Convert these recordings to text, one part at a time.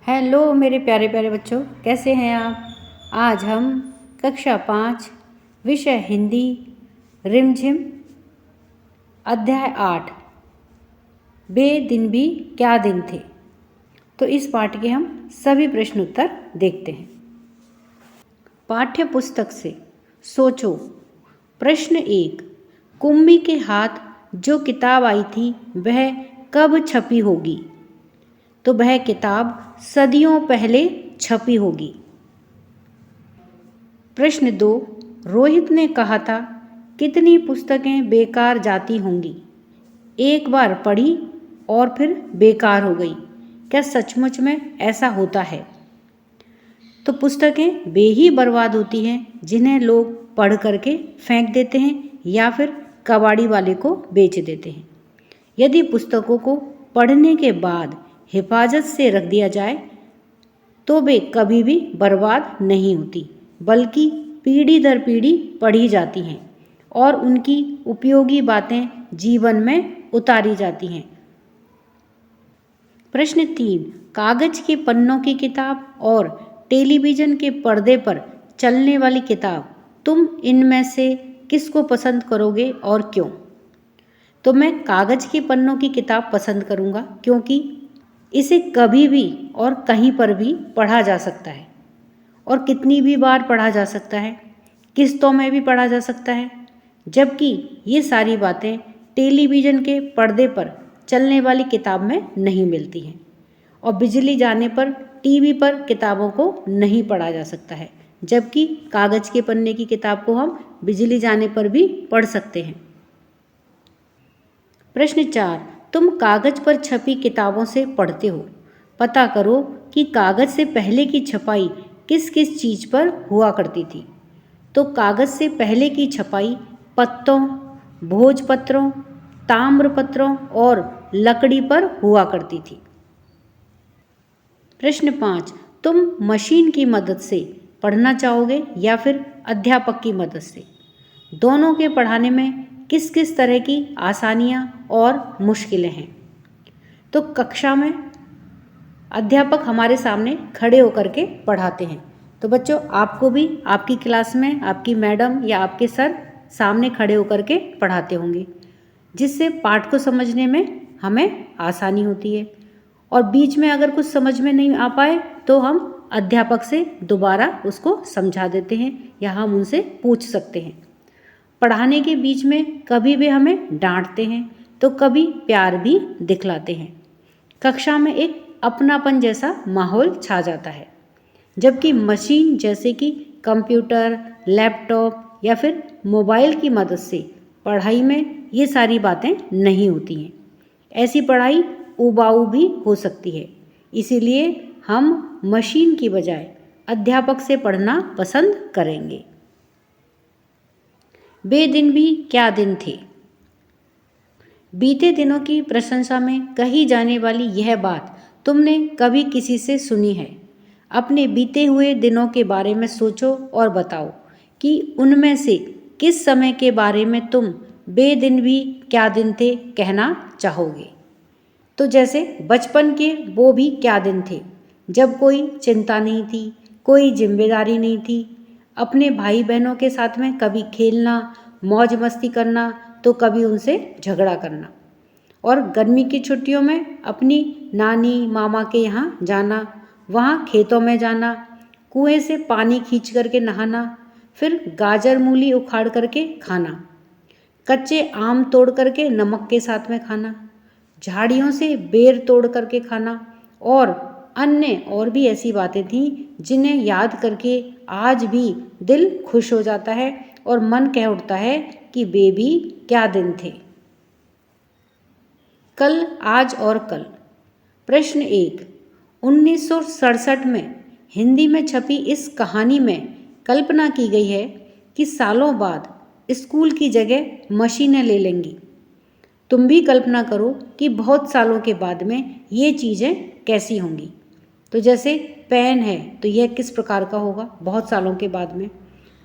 Hello मेरे प्यारे प्यारे बच्चों, कैसे हैं आप। आज हम कक्षा 5 विषय हिंदी रिमझिम अध्याय 8 बे दिन भी क्या दिन थे। तो इस पाठ के हम सभी प्रश्न उत्तर देखते हैं। पाठ्य पुस्तक से सोचो। प्रश्न 1, कुम्मी के हाथ जो किताब आई थी वह कब छपी होगी। तो वह किताब सदियों पहले छपी होगी। प्रश्न 2, रोहित ने कहा था कितनी पुस्तकें बेकार जाती होंगी। एक बार पढ़ी और फिर बेकार हो गई। क्या सचमुच में ऐसा होता है। तो पुस्तकें वे ही बर्बाद होती हैं जिन्हें लोग पढ़ करके फेंक देते हैं या फिर कबाड़ी वाले को बेच देते हैं। यदि पुस्तकों को पढ़ने के बाद हिफाजत से रख दिया जाए तो वे कभी भी बर्बाद नहीं होती, बल्कि पीढ़ी दर पीढ़ी पढ़ी जाती हैं और उनकी उपयोगी बातें जीवन में उतारी जाती हैं। प्रश्न 3, कागज के पन्नों की किताब और टेलीविज़न के पर्दे पर चलने वाली किताब, तुम इनमें से किसको पसंद करोगे और क्यों। तो मैं कागज के पन्नों की किताब पसंद करूँगा, क्योंकि इसे कभी भी और कहीं पर भी पढ़ा जा सकता है और कितनी भी बार पढ़ा जा सकता है, किस्तों में भी पढ़ा जा सकता है। जबकि ये सारी बातें टेलीविज़न के पर्दे पर चलने वाली किताब में नहीं मिलती हैं और बिजली जाने पर टीवी पर किताबों को नहीं पढ़ा जा सकता है, जबकि कागज के पन्ने की किताब को हम बिजली जाने पर भी पढ़ सकते हैं। प्रश्न 4, तुम कागज पर छपी किताबों से पढ़ते हो। पता करो कि कागज से पहले की छपाई किस किस चीज़ पर हुआ करती थी। तो कागज से पहले की छपाई पत्तों, भोजपत्रों, ताम्रपत्रों और लकड़ी पर हुआ करती थी। प्रश्न 5, तुम मशीन की मदद से पढ़ना चाहोगे या फिर अध्यापक की मदद से। दोनों के पढ़ाने में किस किस तरह की आसानियाँ और मुश्किलें हैं। तो कक्षा में अध्यापक हमारे सामने खड़े होकर के पढ़ाते हैं। तो बच्चों, आपको भी आपकी क्लास में आपकी मैडम या आपके सर सामने खड़े होकर के पढ़ाते होंगे, जिससे पाठ को समझने में हमें आसानी होती है। और बीच में अगर कुछ समझ में नहीं आ पाए तो हम अध्यापक से दोबारा उसको समझा देते हैं या हम उनसे पूछ सकते हैं। पढ़ाने के बीच में कभी भी हमें डांटते हैं तो कभी प्यार भी दिखलाते हैं। कक्षा में एक अपनापन जैसा माहौल छा जाता है, जबकि मशीन जैसे कि कंप्यूटर, लैपटॉप या फिर मोबाइल की मदद से पढ़ाई में ये सारी बातें नहीं होती हैं। ऐसी पढ़ाई उबाऊ भी हो सकती है, इसीलिए हम मशीन की बजाय अध्यापक से पढ़ना पसंद करेंगे। वे दिन भी क्या दिन थे। बीते दिनों की प्रशंसा में कही जाने वाली यह बात तुमने कभी किसी से सुनी है। अपने बीते हुए दिनों के बारे में सोचो और बताओ कि उनमें से किस समय के बारे में तुम बे दिन भी क्या दिन थे कहना चाहोगे। तो जैसे बचपन के वो भी क्या दिन थे, जब कोई चिंता नहीं थी, कोई जिम्मेदारी नहीं थी, अपने भाई बहनों के साथ में कभी खेलना, मौज मस्ती करना तो कभी उनसे झगड़ा करना, और गर्मी की छुट्टियों में अपनी नानी मामा के यहाँ जाना, वहाँ खेतों में जाना, कुएं से पानी खींच करके नहाना, फिर गाजर मूली उखाड़ करके खाना, कच्चे आम तोड़ करके नमक के साथ में खाना, झाड़ियों से बेर तोड़ करके खाना, और अन्य और भी ऐसी बातें थीं जिन्हें याद करके आज भी दिल खुश हो जाता है और मन कह उठता है कि वे भी क्या दिन थे। कल, आज और कल। प्रश्न 1, 1967 में हिंदी में छपी इस कहानी में कल्पना की गई है कि सालों बाद स्कूल की जगह मशीनें ले लेंगी। तुम भी कल्पना करो कि बहुत सालों के बाद में ये चीज़ें कैसी होंगी। तो जैसे पेन है तो यह किस प्रकार का होगा बहुत सालों के बाद में।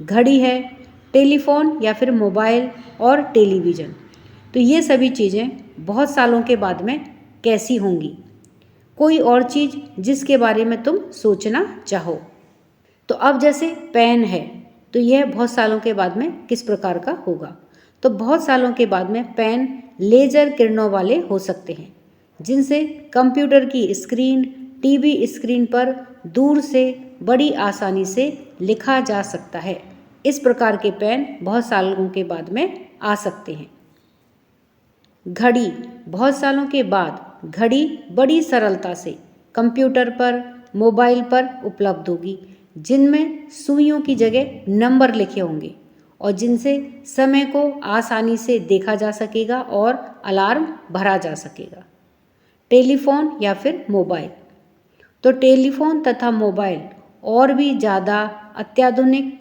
घड़ी है, टेलीफोन या फिर मोबाइल और टेलीविज़न, तो ये सभी चीज़ें बहुत सालों के बाद में कैसी होंगी। कोई और चीज़ जिसके बारे में तुम सोचना चाहो। तो अब जैसे पेन है, तो यह बहुत सालों के बाद में किस प्रकार का होगा? तो बहुत सालों के बाद में पेन लेजर किरणों वाले हो सकते हैं, जिनसे कंप्यूटर की स्क्रीन, टीवी स्क्रीन पर दूर से बड़ी आसानी से लिखा जा सकता है। इस प्रकार के पेन बहुत सालों के बाद में आ सकते हैं। घड़ी, बहुत सालों के बाद घड़ी बड़ी सरलता से कंप्यूटर पर, मोबाइल पर उपलब्ध होगी, जिनमें सुइयों की जगह नंबर लिखे होंगे और जिनसे समय को आसानी से देखा जा सकेगा और अलार्म भरा जा सकेगा। टेलीफोन या फिर मोबाइल, तो टेलीफोन तथा मोबाइल और भी ज़्यादा अत्याधुनिक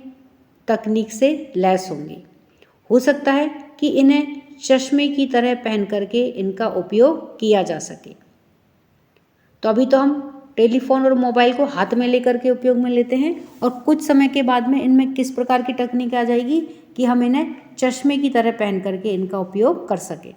तकनीक से लैस होंगे। हो सकता है कि इन्हें चश्मे की तरह पहन करके इनका उपयोग किया जा सके। तो अभी तो हम टेलीफोन और मोबाइल को हाथ में लेकर के उपयोग में लेते हैं, और कुछ समय के बाद में इनमें किस प्रकार की तकनीक आ जाएगी कि हम इन्हें चश्मे की तरह पहन करके इनका उपयोग कर सकें।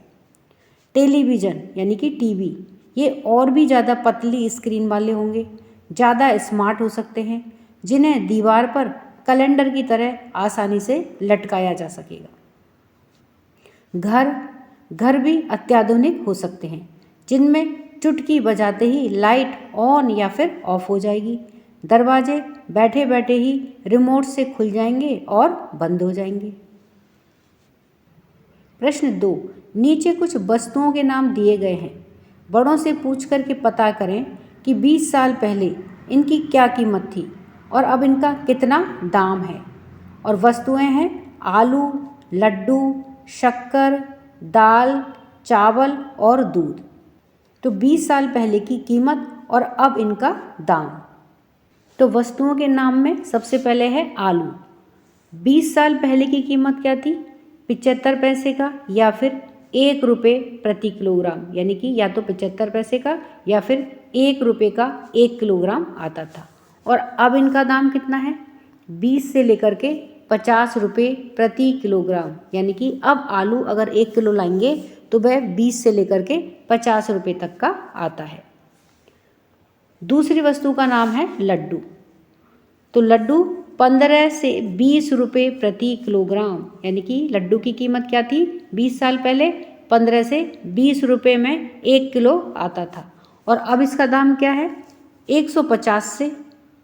टेलीविज़न यानी कि टीवी, ये और भी ज़्यादा पतली स्क्रीन वाले होंगे, ज़्यादा स्मार्ट हो सकते हैं, जिन्हें दीवार पर कैलेंडर की तरह आसानी से लटकाया जा सकेगा। घर भी अत्याधुनिक हो सकते हैं, जिनमें चुटकी बजाते ही लाइट ऑन या फिर ऑफ हो जाएगी। दरवाजे बैठे बैठे ही रिमोट से खुल जाएंगे और बंद हो जाएंगे। प्रश्न 2, नीचे कुछ वस्तुओं के नाम दिए गए हैं। बड़ों से पूछ कर के पता करें कि 20 साल पहले इनकी क्या कीमत थी और अब इनका कितना दाम है। और वस्तुएं हैं आलू, लड्डू, शक्कर, दाल, चावल और दूध। तो 20 साल पहले की कीमत और अब इनका दाम। तो वस्तुओं के नाम में सबसे पहले है आलू। 20 साल पहले की कीमत क्या थी? 75 पैसे का या फिर 1 रुपये प्रति किलोग्राम, यानी कि या तो 75 पैसे का या फिर 1 रुपये का 1 किलोग्राम आता था। और अब इनका दाम कितना है? 20 से लेकर के 50 रुपये प्रति किलोग्राम, यानी कि अब आलू अगर 1 किलो लाएंगे तो वह 20 से लेकर के 50 रुपये तक का आता है। दूसरी वस्तु का नाम है लड्डू। तो लड्डू 15 से 20 रुपये प्रति किलोग्राम, यानी कि लड्डू की कीमत क्या थी 20 साल पहले? 15 से 20 रुपये में 1 किलो आता था, और अब इसका दाम क्या है? 150 से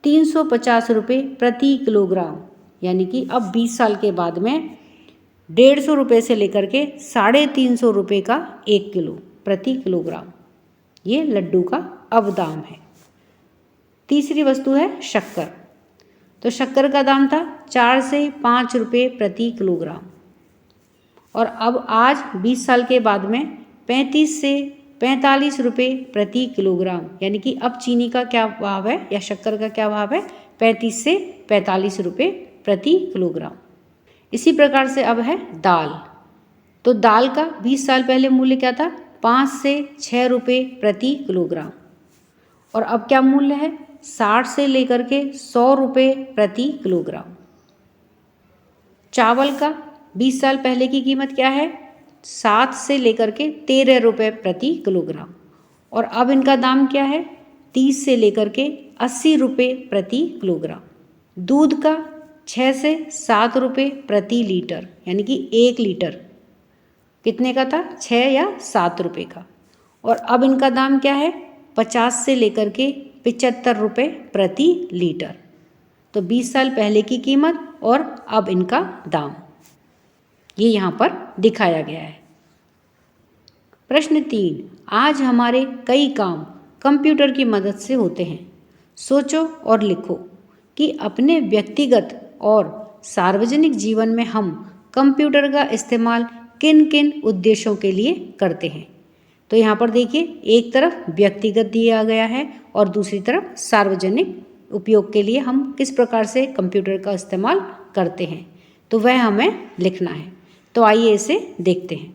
350 रुपये प्रति किलोग्राम, यानी कि अब 20 साल के बाद में 150 रुपये से लेकर के 350 रुपये का 1 किलो प्रति किलोग्राम, ये लड्डू का अब दाम है। तीसरी वस्तु है शक्कर। तो शक्कर का दाम था 4 से 5 रुपये प्रति किलोग्राम, और अब आज 20 साल के बाद में 35 से 45 रुपये प्रति किलोग्राम, यानी कि अब चीनी का क्या भाव है या शक्कर का क्या भाव है? 35 से 45 रुपये प्रति किलोग्राम। इसी प्रकार से अब है दाल। तो दाल का 20 साल पहले मूल्य क्या था? 5 से 6 रुपये प्रति किलोग्राम, और अब क्या मूल्य है? 60 से लेकर के 100 रुपये प्रति किलोग्राम। चावल का 20 साल पहले की कीमत क्या है? 7 से लेकर के 13 रुपये प्रति किलोग्राम, और अब इनका दाम क्या है? 30 से लेकर के 80 रुपये प्रति किलोग्राम। दूध का 6 से 7 रुपये प्रति लीटर, यानी कि 1 लीटर कितने का था? 6 या 7 रुपये का, और अब इनका दाम क्या है? 50 से लेकर के 75 रुपये प्रति लीटर। तो 20 साल पहले की कीमत और अब इनका दाम, ये यहाँ पर दिखाया गया है। प्रश्न 3, आज हमारे कई काम कंप्यूटर की मदद से होते हैं। सोचो और लिखो कि अपने व्यक्तिगत और सार्वजनिक जीवन में हम कंप्यूटर का इस्तेमाल किन किन उद्देश्यों के लिए करते हैं। तो यहाँ पर देखिए, एक तरफ व्यक्तिगत दिया गया है और दूसरी तरफ सार्वजनिक उपयोग के लिए हम किस प्रकार से कंप्यूटर का इस्तेमाल करते हैं, तो वह हमें लिखना है। तो आइए इसे देखते हैं।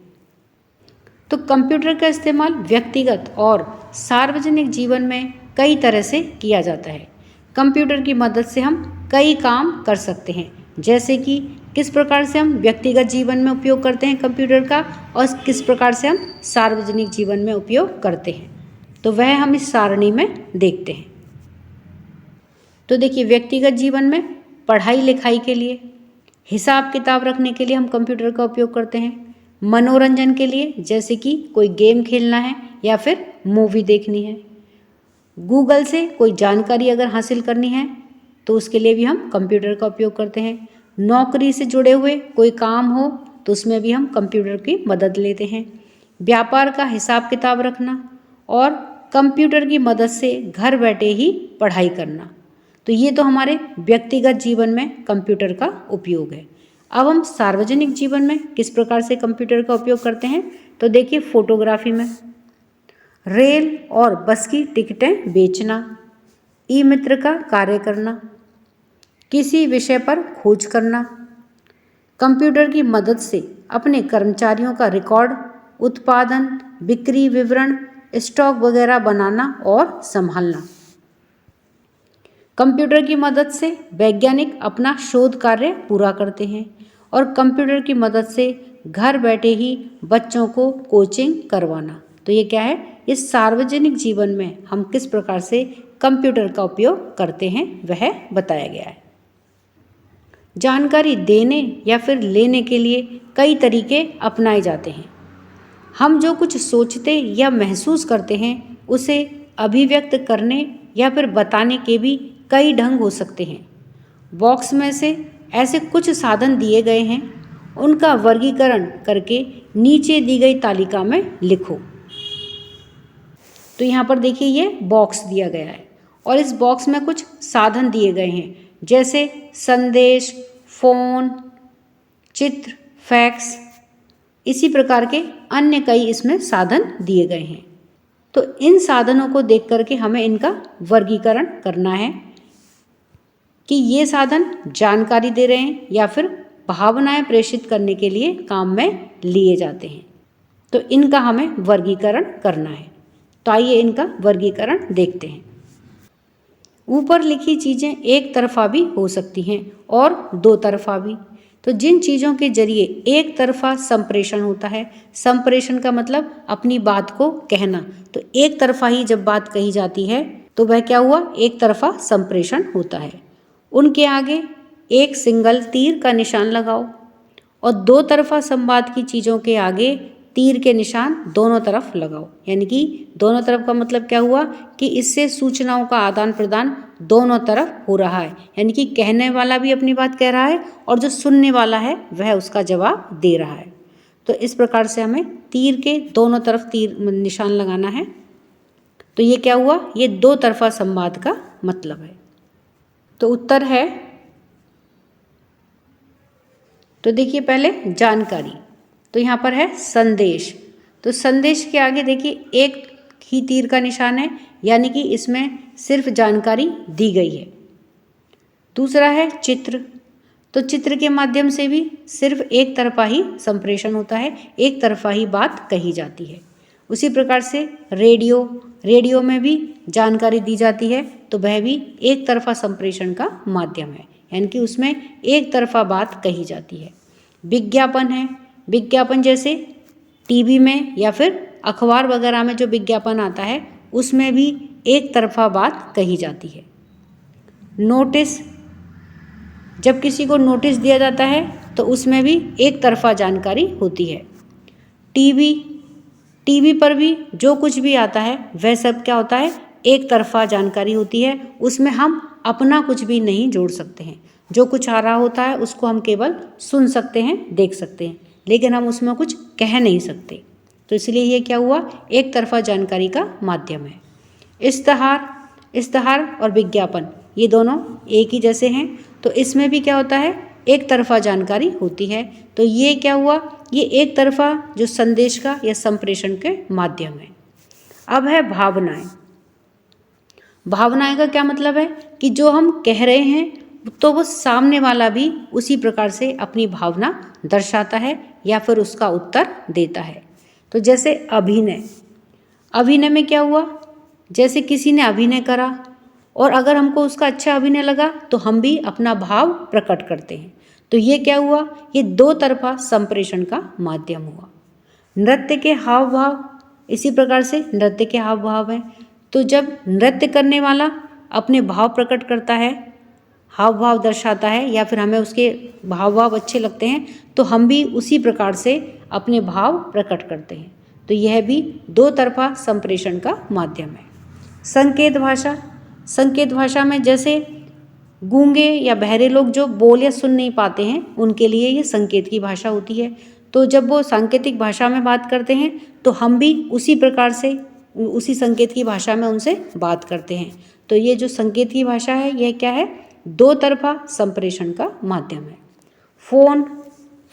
तो कंप्यूटर का इस्तेमाल व्यक्तिगत और सार्वजनिक जीवन में कई तरह से किया जाता है। कंप्यूटर की मदद से हम कई काम कर सकते हैं, जैसे कि किस प्रकार से हम व्यक्तिगत जीवन में उपयोग करते हैं कंप्यूटर का और किस प्रकार से हम सार्वजनिक जीवन में उपयोग करते हैं। तो वह हम इस सारणी में देखते हैं। तो देखिए, व्यक्तिगत जीवन में पढ़ाई लिखाई के लिए, हिसाब किताब रखने के लिए हम कंप्यूटर का उपयोग करते हैं। मनोरंजन के लिए, जैसे कि कोई गेम खेलना है या फिर मूवी देखनी है। गूगल से कोई जानकारी अगर हासिल करनी है तो उसके लिए भी हम कंप्यूटर का उपयोग करते हैं। नौकरी से जुड़े हुए कोई काम हो तो उसमें भी हम कंप्यूटर की मदद लेते हैं। व्यापार का हिसाब किताब रखना और कंप्यूटर की मदद से घर बैठे ही पढ़ाई करना। तो ये तो हमारे व्यक्तिगत जीवन में कंप्यूटर का उपयोग है। अब हम सार्वजनिक जीवन में किस प्रकार से कंप्यूटर का उपयोग करते हैं, तो देखिए, फोटोग्राफी में, रेल और बस की टिकटें बेचना, ई मित्र का कार्य करना, किसी विषय पर खोज करना, कंप्यूटर की मदद से अपने कर्मचारियों का रिकॉर्ड, उत्पादन, बिक्री विवरण, स्टॉक वगैरह बनाना और संभालना। कंप्यूटर की मदद से वैज्ञानिक अपना शोध कार्य पूरा करते हैं और कंप्यूटर की मदद से घर बैठे ही बच्चों को कोचिंग करवाना। तो ये क्या है, इस सार्वजनिक जीवन में हम किस प्रकार से कंप्यूटर का उपयोग करते हैं वह बताया गया है। जानकारी देने या फिर लेने के लिए कई तरीके अपनाए जाते हैं। हम जो कुछ सोचते या महसूस करते हैं उसे अभिव्यक्त करने या फिर बताने के भी कई ढंग हो सकते हैं। बॉक्स में से ऐसे कुछ साधन दिए गए हैं, उनका वर्गीकरण करके नीचे दी गई तालिका में लिखो। तो यहाँ पर देखिए, ये बॉक्स दिया गया है और इस बॉक्स में कुछ साधन दिए गए हैं, जैसे संदेश, फोन, चित्र, फैक्स, इसी प्रकार के अन्य कई इसमें साधन दिए गए हैं। तो इन साधनों को देख करके हमें इनका वर्गीकरण करना है कि ये साधन जानकारी दे रहे हैं या फिर भावनाएं प्रेषित करने के लिए काम में लिए जाते हैं। तो इनका हमें वर्गीकरण करना है। तो आइए इनका वर्गीकरण देखते हैं। ऊपर लिखी चीज़ें एक तरफा भी हो सकती हैं और दो तरफा भी। तो जिन चीज़ों के जरिए एक तरफा संप्रेषण होता है, संप्रेषण का मतलब अपनी बात को कहना, तो एक तरफा ही जब बात कही जाती है तो वह क्या हुआ, एक तरफा संप्रेषण होता है। उनके आगे एक सिंगल तीर का निशान लगाओ और दो तरफा संवाद की चीज़ों के आगे तीर के निशान दोनों तरफ लगाओ। यानी कि दोनों तरफ का मतलब क्या हुआ कि इससे सूचनाओं का आदान प्रदान दोनों तरफ हो रहा है। यानी कि कहने वाला भी अपनी बात कह रहा है और जो सुनने वाला है वह उसका जवाब दे रहा है। तो इस प्रकार से हमें तीर के दोनों तरफ तीर निशान लगाना है। तो ये क्या हुआ, ये दो तरफा संवाद का मतलब है। तो उत्तर है, तो देखिए पहले जानकारी, तो यहाँ पर है संदेश। तो संदेश के आगे देखिए एक ही तीर का निशान है, यानी कि इसमें सिर्फ जानकारी दी गई है। दूसरा है चित्र। तो चित्र के माध्यम से भी सिर्फ एक तरफा ही संप्रेषण होता है, एक तरफा ही बात कही जाती है। उसी प्रकार से रेडियो, रेडियो में भी जानकारी दी जाती है, तो वह भी एक तरफा संप्रेषण का माध्यम है, यानी कि उसमें एक तरफा बात कही जाती है। विज्ञापन है, विज्ञापन जैसे टीवी में या फिर अखबार वगैरह में जो विज्ञापन आता है उसमें भी एक तरफा बात कही जाती है। नोटिस, जब किसी को नोटिस दिया जाता है तो उसमें भी एक तरफा जानकारी होती है। टीवी, टीवी पर भी जो कुछ भी आता है वह सब क्या होता है, एक तरफा जानकारी होती है। उसमें हम अपना कुछ भी नहीं जोड़ सकते हैं। जो कुछ आ रहा होता है उसको हम केवल सुन सकते हैं, देख सकते हैं, लेकिन हम उसमें कुछ कह नहीं सकते। तो इसलिए ये क्या हुआ, एक तरफा जानकारी का माध्यम है। इश्तहार, इश्तहार और विज्ञापन ये दोनों एक ही जैसे हैं, तो इसमें भी क्या होता है, एक तरफा जानकारी होती है। तो ये क्या हुआ, ये एक तरफा जो संदेश का या संप्रेषण के माध्यम है। अब है भावनाएं। भावनाएं का क्या मतलब है कि जो हम कह रहे हैं तो वो सामने वाला भी उसी प्रकार से अपनी भावना दर्शाता है या फिर उसका उत्तर देता है। तो जैसे अभिनय, अभिनय में क्या हुआ, जैसे किसी ने अभिनय करा और अगर हमको उसका अच्छा अभिनय लगा तो हम भी अपना भाव प्रकट करते हैं। तो ये क्या हुआ, ये दो तरफा संप्रेषण का माध्यम हुआ। नृत्य के हाव भाव, इसी प्रकार से नृत्य के हाव भाव हैं। तो जब नृत्य करने वाला अपने भाव प्रकट करता है, हाव भाव दर्शाता है, या फिर हमें उसके भाव भाव अच्छे लगते हैं, तो हम भी उसी प्रकार से अपने भाव प्रकट करते हैं। तो यह भी दो तरफा संप्रेषण का माध्यम है। संकेत भाषा, संकेत भाषा में जैसे गूंगे या बहरे लोग जो बोल या सुन नहीं पाते हैं, उनके लिए ये संकेत की भाषा होती है। तो जब वो सांकेतिक भाषा में बात करते हैं तो हम भी उसी प्रकार से उसी संकेत की भाषा में उनसे बात करते हैं। तो ये जो संकेत की भाषा है, यह क्या है? दो तरफा संप्रेषण का माध्यम है।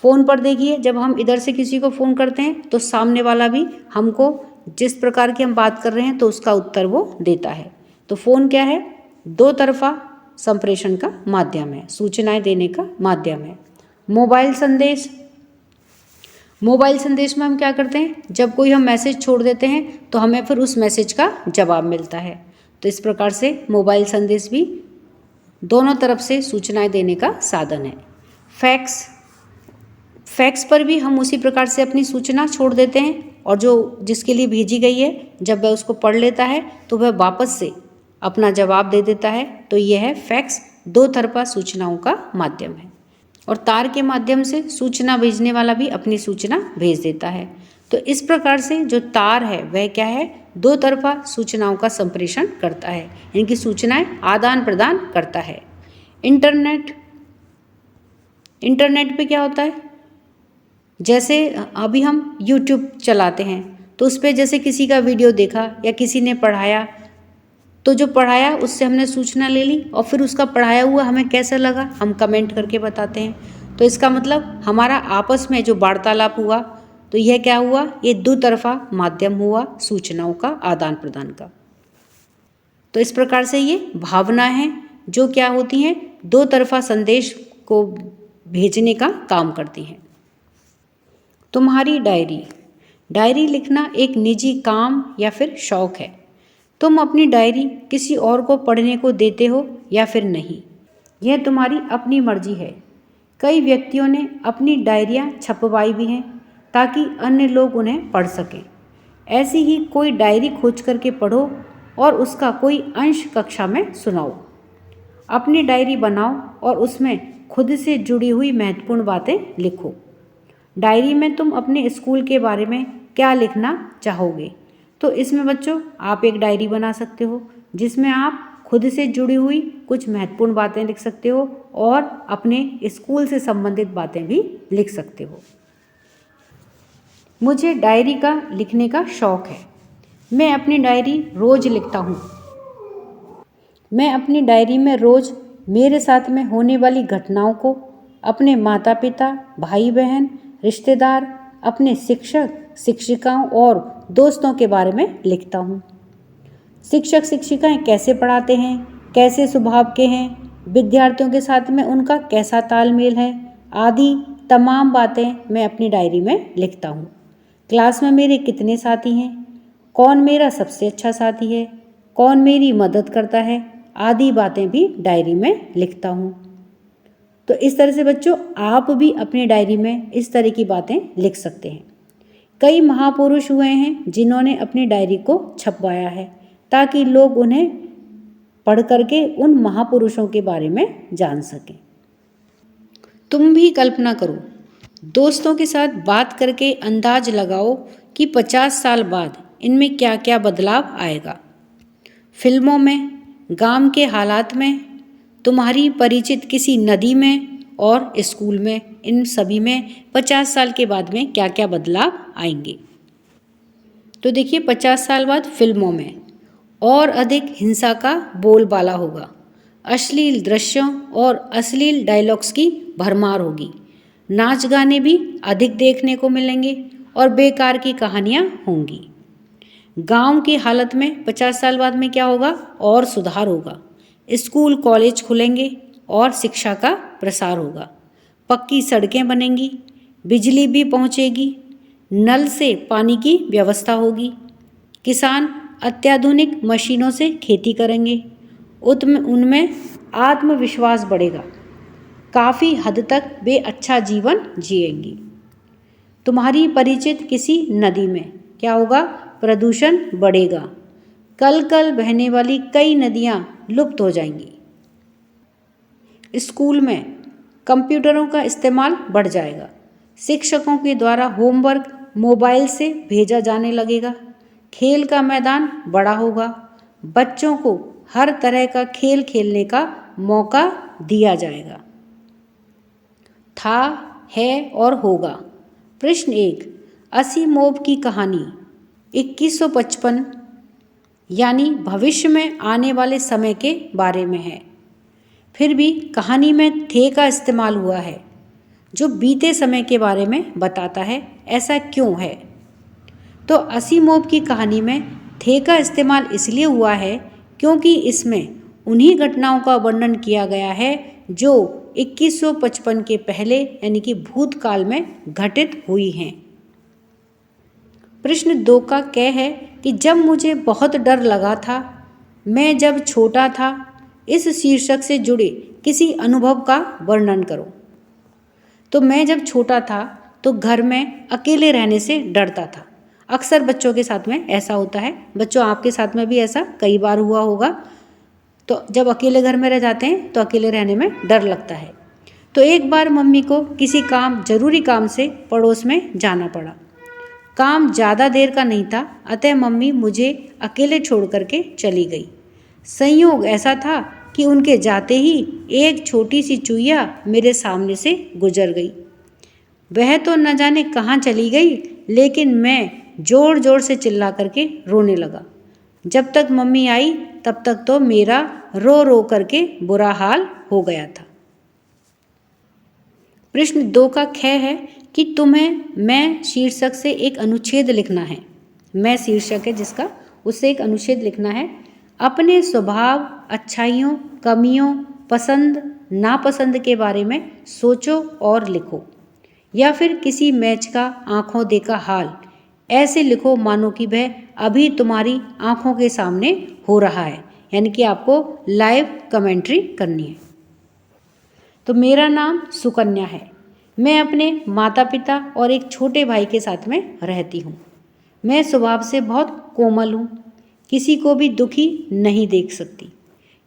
फ़ोन पर देखिए, जब हम इधर से किसी को फ़ोन करते हैं तो सामने वाला भी हमको जिस प्रकार की हम बात कर रहे हैं तो उसका उत्तर वो देता है। तो फ़ोन क्या है? दो तरफा संप्रेषण का माध्यम है, सूचनाएं देने का माध्यम है। मोबाइल संदेश, मोबाइल संदेश में हम क्या करते हैं? जब कोई हम मैसेज छोड़ देते हैं तो हमें फिर उस मैसेज का जवाब मिलता है। तो इस प्रकार से मोबाइल संदेश भी दोनों तरफ से सूचनाएं देने का साधन है। फैक्स पर भी हम उसी प्रकार से अपनी सूचना छोड़ देते हैं, और जो जिसके लिए भेजी गई है, जब वह उसको पढ़ लेता है तो वह वापस से अपना जवाब दे देता है। तो यह है फैक्स, दो तरफा सूचनाओं का माध्यम है। और तार के माध्यम से सूचना भेजने वाला भी अपनी सूचना भेज देता है। तो इस प्रकार से जो तार है वह क्या है? दो तरफा सूचनाओं का संप्रेषण करता है, इनकी सूचनाएं आदान प्रदान करता है। इंटरनेट पे क्या होता है? जैसे अभी हम YouTube चलाते हैं तो उस पर जैसे किसी का वीडियो देखा या किसी ने पढ़ाया, तो जो पढ़ाया उससे हमने सूचना ले ली, और फिर उसका पढ़ाया हुआ हमें कैसा लगा हम कमेंट करके बताते हैं। तो इसका मतलब हमारा आपस में जो वार्तालाप हुआ, तो यह क्या हुआ? ये दो तरफा माध्यम हुआ सूचनाओं का आदान प्रदान का। तो इस प्रकार से ये भावना है जो क्या होती हैं? दो तरफा संदेश को भेजने का काम करती हैं। तुम्हारी डायरी लिखना एक निजी काम या फिर शौक है। तुम अपनी डायरी किसी और को पढ़ने को देते हो या फिर नहीं, यह तुम्हारी अपनी मर्जी है। कई व्यक्तियों ने अपनी डायरियाँ छपवाई भी हैं ताकि अन्य लोग उन्हें पढ़ सकें। ऐसी ही कोई डायरी खोज करके पढ़ो और उसका कोई अंश कक्षा में सुनाओ। अपनी डायरी बनाओ और उसमें खुद से जुड़ी हुई महत्वपूर्ण बातें लिखो। डायरी में तुम अपने स्कूल के बारे में क्या लिखना चाहोगे? तो इसमें बच्चों आप एक डायरी बना सकते हो जिसमें आप खुद से जुड़ी हुई कुछ महत्वपूर्ण बातें लिख सकते हो और अपने स्कूल से संबंधित बातें भी लिख सकते हो। मुझे डायरी का लिखने का शौक है। मैं अपनी डायरी रोज लिखता हूँ। मैं अपनी डायरी में रोज मेरे साथ में होने वाली घटनाओं को, अपने माता पिता, भाई बहन, रिश्तेदार, अपने शिक्षक शिक्षिकाओं और दोस्तों के बारे में लिखता हूँ। शिक्षक शिक्षिकाएं कैसे पढ़ाते हैं, कैसे स्वभाव के हैं, विद्यार्थियों के साथ में उनका कैसा तालमेल है, आदि तमाम बातें मैं अपनी डायरी में लिखता हूँ। क्लास में मेरे कितने साथी हैं, कौन मेरा सबसे अच्छा साथी है, कौन मेरी मदद करता है, आदि बातें भी डायरी में लिखता हूँ। तो इस तरह से बच्चों आप भी अपनी डायरी में इस तरह की बातें लिख सकते हैं। कई महापुरुष हुए हैं जिन्होंने अपनी डायरी को छपवाया है ताकि लोग उन्हें पढ़ करके उन महापुरुषों के बारे में जान सकें। तुम भी कल्पना करो, दोस्तों के साथ बात करके अंदाज लगाओ कि 50 साल बाद इनमें क्या क्या बदलाव आएगा। फिल्मों में, गांव के हालात में, तुम्हारी परिचित किसी नदी में और स्कूल में, इन सभी में 50 साल के बाद में क्या क्या बदलाव आएंगे। तो देखिए 50 साल बाद फिल्मों में और अधिक हिंसा का बोलबाला होगा, अश्लील दृश्यों और अश्लील डायलॉग्स की भरमार होगी, नाच गाने भी अधिक देखने को मिलेंगे और बेकार की कहानियाँ होंगी। गांव की हालत में 50 साल बाद में क्या होगा? और सुधार होगा, स्कूल कॉलेज खुलेंगे और शिक्षा का प्रसार होगा, पक्की सड़कें बनेंगी, बिजली भी पहुंचेगी, नल से पानी की व्यवस्था होगी, किसान अत्याधुनिक मशीनों से खेती करेंगे, उनमें आत्मविश्वास बढ़ेगा, काफ़ी हद तक वे अच्छा जीवन जिएंगी। तुम्हारी परिचित किसी नदी में क्या होगा? प्रदूषण बढ़ेगा। कल कल बहने वाली कई नदियाँ लुप्त हो जाएंगी। स्कूल में कंप्यूटरों का इस्तेमाल बढ़ जाएगा। शिक्षकों के द्वारा होमवर्क मोबाइल से भेजा जाने लगेगा। खेल का मैदान बड़ा होगा। बच्चों को हर तरह का खेल खेलने का मौका दिया जाएगा। था, है और होगा। प्रश्न 1, असीमोव की कहानी 2155 यानी भविष्य में आने वाले समय के बारे में है। फिर भी कहानी में थे का इस्तेमाल हुआ है जो बीते समय के बारे में बताता है। ऐसा क्यों है? तो असीमोव की कहानी में थे का इस्तेमाल इसलिए हुआ है क्योंकि इसमें उन्हीं घटनाओं का वर्णन किया गया है जो 2155 के पहले यानी कि भूतकाल में घटित हुई हैं। प्रश्न 2 का क है कि जब मुझे बहुत डर लगा था, मैं जब छोटा था, इस शीर्षक से जुड़े किसी अनुभव का वर्णन करो। तो मैं जब छोटा था तो घर में अकेले रहने से डरता था। अक्सर बच्चों के साथ में ऐसा होता है। बच्चों, आपके साथ में भी ऐसा कई बार हुआ होगा। तो जब अकेले घर में रह जाते हैं तो अकेले रहने में डर लगता है। तो एक बार मम्मी को किसी जरूरी काम से पड़ोस में जाना पड़ा। काम ज़्यादा देर का नहीं था, अतः मम्मी मुझे अकेले छोड़ करके चली गई। संयोग ऐसा था कि उनके जाते ही एक छोटी सी चूहिया मेरे सामने से गुजर गई। वह तो न जाने कहाँ चली गई, लेकिन मैं जोर जोर से चिल्ला करके रोने लगा। जब तक मम्मी आई तब तक तो मेरा रो रो करके बुरा हाल हो गया था। प्रश्न 2 का ख है कि तुम्हें मैं शीर्षक से एक अनुच्छेद लिखना है। मैं शीर्षक है जिसका, उससे एक अनुच्छेद लिखना है। अपने स्वभाव, अच्छाइयों, कमियों, पसंद नापसंद के बारे में सोचो और लिखो। या फिर किसी मैच का आंखों देखा हाल ऐसे लिखो मानो कि वह अभी तुम्हारी आंखों के सामने हो रहा है, यानी कि आपको लाइव कमेंट्री करनी है। तो मेरा नाम सुकन्या है। मैं अपने माता पिता और एक छोटे भाई के साथ में रहती हूँ। मैं स्वभाव से बहुत कोमल हूँ, किसी को भी दुखी नहीं देख सकती।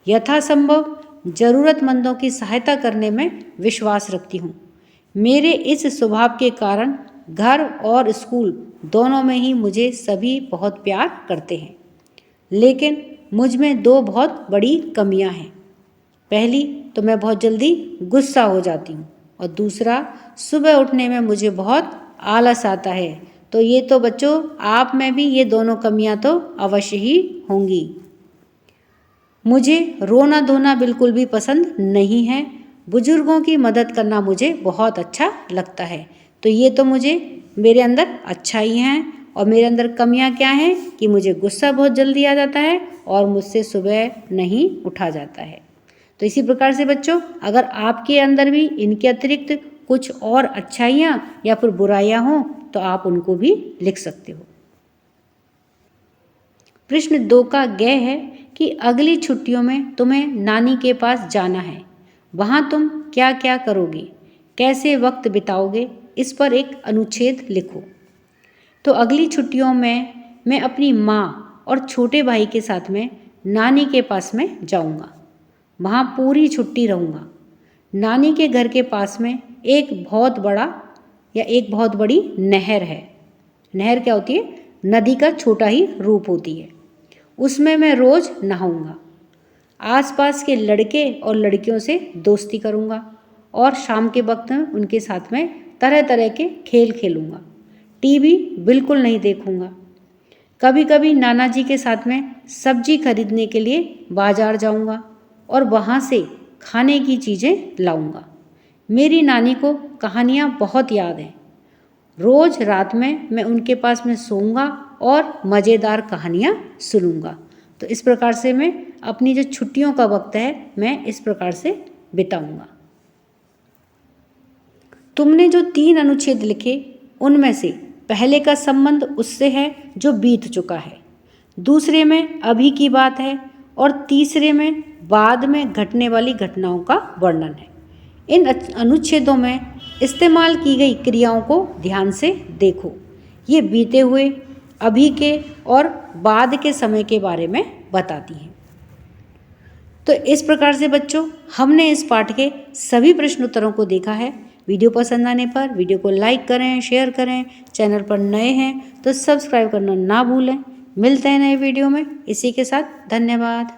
यथासंभव ज़रूरतमंदों की सहायता करने में विश्वास रखती हूँ। मेरे इस स्वभाव के कारण घर और स्कूल दोनों में ही मुझे सभी बहुत प्यार करते हैं। लेकिन मुझ में 2 बहुत बड़ी कमियां हैं। पहली तो मैं बहुत जल्दी गुस्सा हो जाती हूँ, और दूसरा सुबह उठने में मुझे बहुत आलस आता है। तो ये तो बच्चों, आप में भी ये दोनों कमियां तो अवश्य ही होंगी। मुझे रोना धोना बिल्कुल भी पसंद नहीं है। बुजुर्गों की मदद करना मुझे बहुत अच्छा लगता है। तो ये तो मुझे मेरे अंदर अच्छाई हैं, और मेरे अंदर कमियां क्या हैं कि मुझे गुस्सा बहुत जल्दी आ जाता है और मुझसे सुबह नहीं उठा जाता है। तो इसी प्रकार से बच्चों, अगर आपके अंदर भी इनके अतिरिक्त कुछ और अच्छाइयाँ या फिर बुराइयाँ हों तो आप उनको भी लिख सकते हो। प्रश्न 2 का ग है कि अगली छुट्टियों में तुम्हें नानी के पास जाना है। वहाँ तुम क्या क्या करोगे, कैसे वक्त बिताओगे, इस पर एक अनुच्छेद लिखो। तो अगली छुट्टियों में मैं अपनी माँ और छोटे भाई के साथ में नानी के पास में जाऊँगा। वहाँ पूरी छुट्टी रहूँगा। नानी के घर के पास में एक बहुत बड़ी नहर है। नहर क्या होती है? नदी का छोटा ही रूप होती है। उसमें मैं रोज़ नहाऊँगा। आसपास के लड़के और लड़कियों से दोस्ती करूँगा और शाम के वक्त में उनके साथ में तरह तरह के खेल खेलूँगा। टीवी बिल्कुल नहीं देखूँगा। कभी कभी नाना जी के साथ में सब्जी खरीदने के लिए बाजार जाऊँगा और वहाँ से खाने की चीज़ें लाऊँगा। मेरी नानी को कहानियाँ बहुत याद हैं। रोज़ रात में मैं उनके पास में सोऊंगा और मज़ेदार कहानियाँ सुनूंगा। तो इस प्रकार से मैं अपनी जो छुट्टियों का वक्त है मैं इस प्रकार से बिताऊंगा। तुमने जो 3 अनुच्छेद लिखे उनमें से पहले का संबंध उससे है जो बीत चुका है, दूसरे में अभी की बात है और तीसरे में बाद में घटने वाली घटनाओं का वर्णन है। इन अनुच्छेदों में इस्तेमाल की गई क्रियाओं को ध्यान से देखो। ये बीते हुए, अभी के और बाद के समय के बारे में बताती हैं। तो इस प्रकार से बच्चों हमने इस पाठ के सभी प्रश्न उत्तरों को देखा है। वीडियो पसंद आने पर वीडियो को लाइक करें, शेयर करें। चैनल पर नए हैं तो सब्सक्राइब करना ना भूलें। मिलते हैं नए वीडियो में। इसी के साथ धन्यवाद।